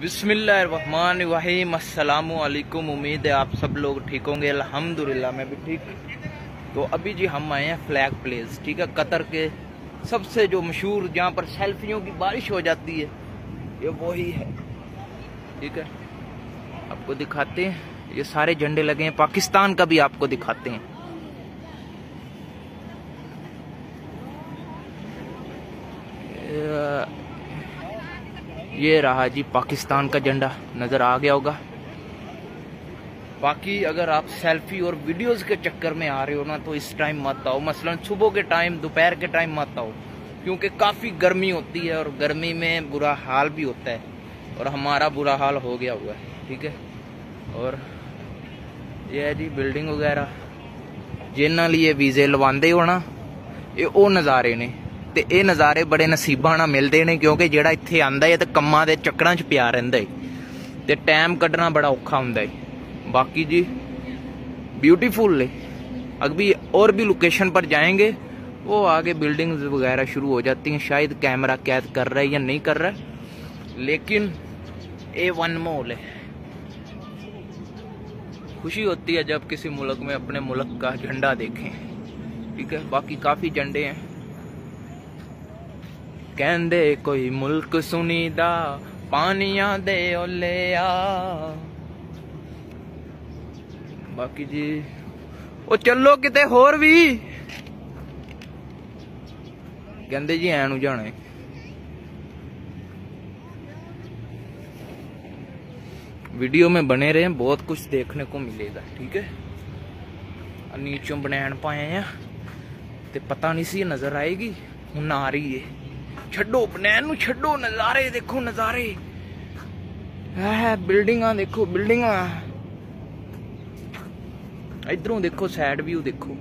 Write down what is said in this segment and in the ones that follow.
बिस्मिल्लाहिर्रहमानिर्रहीम। अस्सलामु अलैकुम। उम्मीद है आप सब लोग ठीक होंगे। अल्हम्दुलिल्लाह मैं भी ठीक। तो अभी जी हम आए हैं फ्लैग प्लेस, ठीक है। कतर के सबसे जो मशहूर, जहाँ पर सेल्फियों की बारिश हो जाती है, ये वही है, ठीक है। आपको दिखाते हैं, ये सारे झंडे लगे हैं। पाकिस्तान का भी आपको दिखाते हैं। ये रहा जी पाकिस्तान का झंडा, नजर आ गया होगा। बाकी अगर आप सेल्फी और वीडियोस के चक्कर में आ रहे हो ना, तो इस टाइम मत आओ। मसलन सुबह के टाइम, दोपहर के टाइम मत आओ, क्योंकि काफी गर्मी होती है और गर्मी में बुरा हाल भी होता है, और हमारा बुरा हाल हो गया हुआ है, ठीक है। और ये है जी बिल्डिंग वगैरह, जिन्होंने लिए वीजे लवांदे हो ना, ये वो नज़ारे ने। ते ये नज़ारे बड़े नसीबां नाल मिलते हैं, क्योंकि जेड़ा इत्थे आंदा है तो कम्मां दे चक्करां च पिया रहिंदा है, ते टाइम कड्ढना बड़ा औखा हुंदा है। बाकी जी ब्यूटीफुल है। अभी और भी लोकेशन पर जाएंगे, वो आगे बिल्डिंग्स वगैरह शुरू हो जाती हैं। शायद कैमरा कैद कर रहा है या नहीं कर रहा है, लेकिन A1 माहौल है। खुशी होती है जब किसी मुल्क में अपने मुल्क का झंडा देखें, ठीक है। बाकी काफ़ी झंडे हैं। कहंदे कोई मुल्क सुनीदा पानिया दे ओले आ। बाकी जी ओ चलो किते होर भी, कहंदे जी ऐ नूं जाना है। वीडियो में बने रहे, बहुत कुछ देखने को मिलेगा, ठीक है। नीचों बनैन पाए हैं ते पता नहीं सी नजर आएगी, हुण आ रही है। छड्डो बनैन नूं, छड्डो, नजारे देखो, नजारे है। बिल्डिंगा देखो, बिल्डिंगा इधरों देखो, साइड व्यू देखो।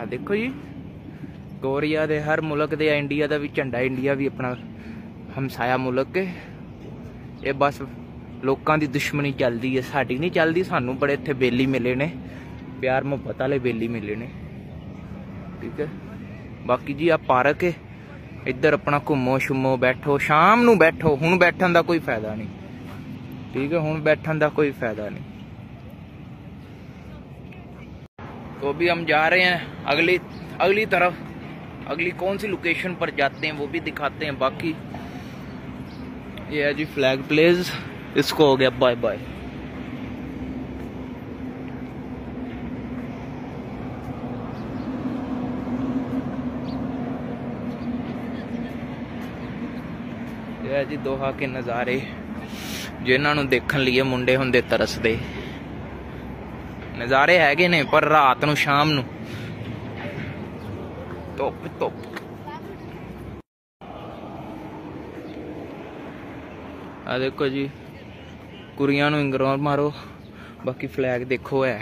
देखो जी, कोरिया दे हर मुल्क दे, इंडिया का भी झंडा, इंडिया भी अपना हमसाया मुल्क है। ये बस लोगों की दुश्मनी चलती है, साडी नहीं चलती। सानू बड़े इत्थे बेली मिले ने, प्यार मुहब्बत वाले बेली मिले ने, ठीक है। बाकी जी आप पार्क है, इधर अपना घूमो शुमो, बैठो, शाम नू बैठो। हुण बैठन का कोई फायदा नहीं, ठीक है। हुण बैठन का कोई फायदा नहीं। तो अभी हम जा रहे हैं अगली तरफ। अगली कौन सी लोकेशन पर जाते हैं वो भी दिखाते हैं। बाकी ये है जी फ्लैग प्लेस, इसको हो गया बाय बाय। ये है जी दोहा के नज़ारे, जिन्होंने देखने लिए मुंडे हुंदे तरसदे। नज़ारे हैगे ने, पर रात नूं, शाम नूं धुप धुप। आ देखो जी, कुड़ियां नूं इंगरों मारो। बाकी फ्लैग देखो है।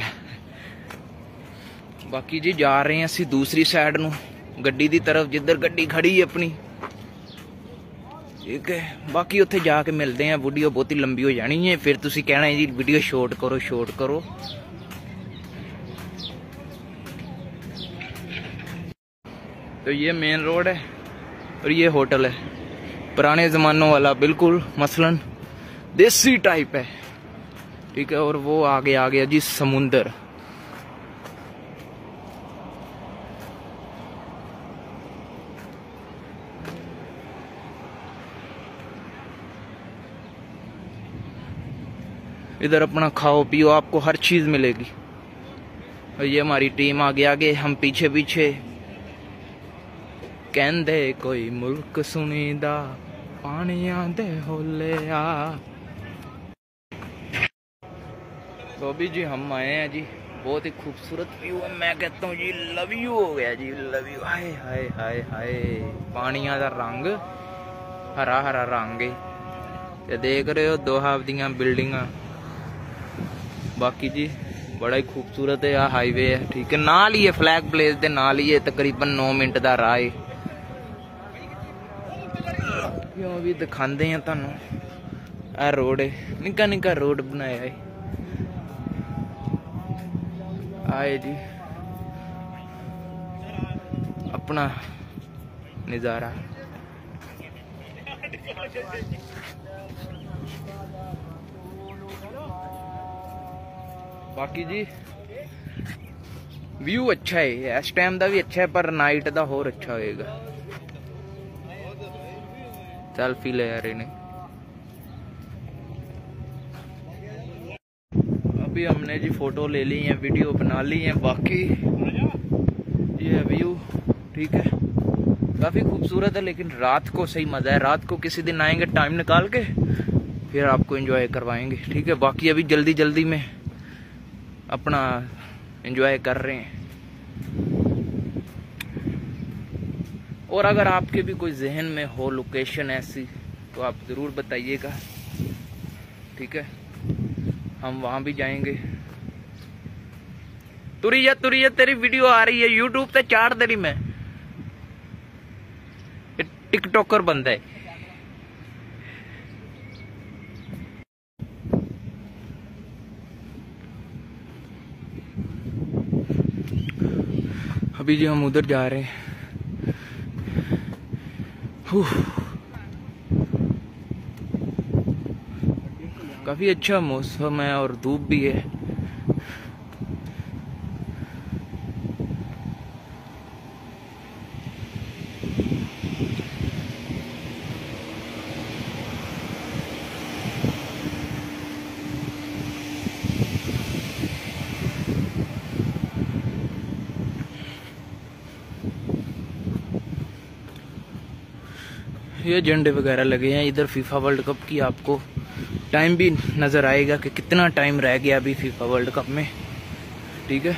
बाकी जी जा रहे हैं असी दूसरी साइड नूं, गड्डी दी तरफ, जिधर गड्डी खड़ी है अपनी, ठीक है। बाकी उत्थे जाके मिलते हैं। वीडियो बहुत ही लंबी हो जानी है, फिर तुसी कहना है जी वीडियो शॉर्ट करो, शॉर्ट करो। तो ये मेन रोड है और ये होटल है, पुराने जमानों वाला, बिल्कुल मसलन देसी टाइप है, ठीक है। और वो आगे आ गया जी समुंदर। इधर अपना खाओ पियो, आपको हर चीज मिलेगी। और ये हमारी टीम आगे आगे, हम पीछे पीछे। कहंदे कोई मुल्क सुनीदा पानिया दे होले आ। तो अभी जी हम आए हैं जी, बहुत ही खूबसूरत व्यू है। मैं कहता हूँ जी लव यू हो गया जी, लव यू। हाय हाय हाय हाय, पानिया का रंग हरा हरा रंग है। देख रहे हो दोहा दियां बिल्डिंगां। बाकी जी बड़ा ही खूबसूरत है। आ हाईवे है, ठीक है। नाल ही है फ्लैग प्लेस दे, नाल ही है, तकरीबन 9 मिनट का राह है। क्यों भी दिखाते हैं तुहानू। आ रोड है, निक्का निक्का रोड बनाया है। आए जी अपना नज़ारा। बाकी जी व्यू अच्छा है, इस टाइम का भी अच्छा है, पर नाइट का होर अच्छा होएगा। सेल्फी ले रहे ने। अभी हमने जी फोटो ले ली है, वीडियो बना ली है। बाकी ये व्यू ठीक है, काफी खूबसूरत है, लेकिन रात को सही मजा है। रात को किसी दिन आएंगे टाइम निकाल के, फिर आपको एंजॉय करवाएंगे, ठीक है। बाकी अभी जल्दी जल्दी में अपना एंजॉय कर रहे हैं। और अगर आपके भी कोई जहन में हो लोकेशन ऐसी, तो आप जरूर बताइएगा, ठीक है, हम वहां भी जाएंगे। तुरिया तेरी वीडियो आ रही है यूट्यूब पे, चार देरी में टिकटॉकर बंदा है। अभी जी हम उधर जा रहे हैं। काफी अच्छा मौसम है और धूप भी है। ये झंडे वगैरह लगे हैं इधर। फीफा वर्ल्ड कप की आपको टाइम भी नजर आएगा कि कितना टाइम रह गया अभी फीफा वर्ल्ड कप में, ठीक है।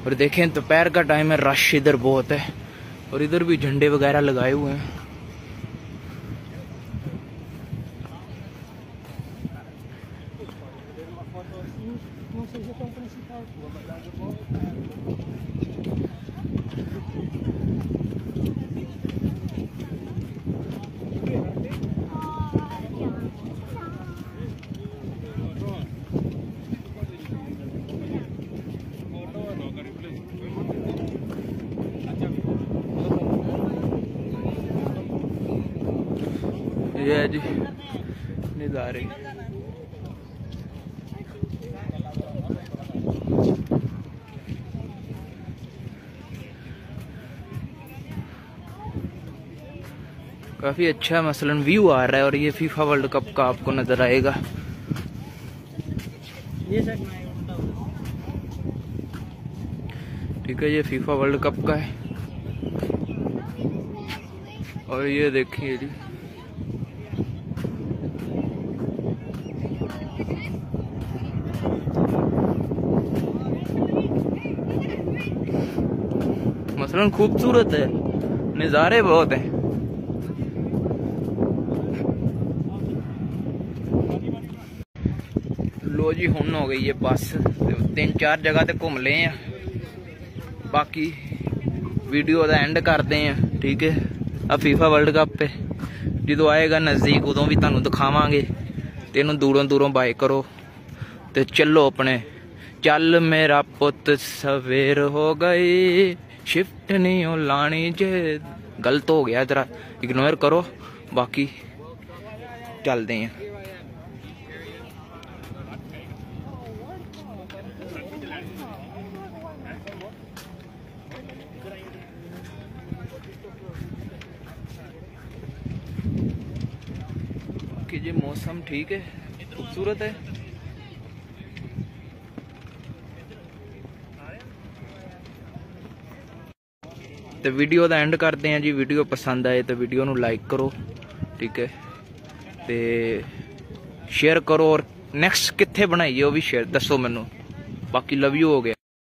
और देखें दोपहर का टाइम है, रश इधर बहुत है, और इधर भी झंडे वगैरह लगाए हुए हैं। ये है जी नज़ारे। काफी अच्छा मसलन व्यू आ रहा है, और ये फीफा वर्ल्ड कप का आपको नजर आएगा। ठीक है, ये फीफा वर्ल्ड कप का है। और ये देखिए जी मसलन खूबसूरत है, नज़ारे बहुत हैं। लो जी हुन हो गई है बस, 3-4 जगह ते घूम ले हैं। बाकी वीडियो का एंड करते हैं, ठीक है। अब फीफा वर्ल्ड कप पे जो आएगा नज़दीक उदों भी तुहानू दिखावांगे। तेनू दूरों दूरों बाय करो ते चलो अपने। चल मेरा पुत सवेर हो गई, शिफ्ट नहीं हो लानी जे। गलत हो गया, जरा इग्नोर करो। बाकी चलते हैं। कि जी मौसम ठीक है, खूबसूरत है। तो वीडियो का एंड करते हैं जी। वीडियो पसंद आए तो वीडियो नू लाइक करो, ठीक है, ते शेयर करो। और नैक्सट कित्थे बनाइए वो भी शेयर दसो मैनू। बाकी लव यू हो गया।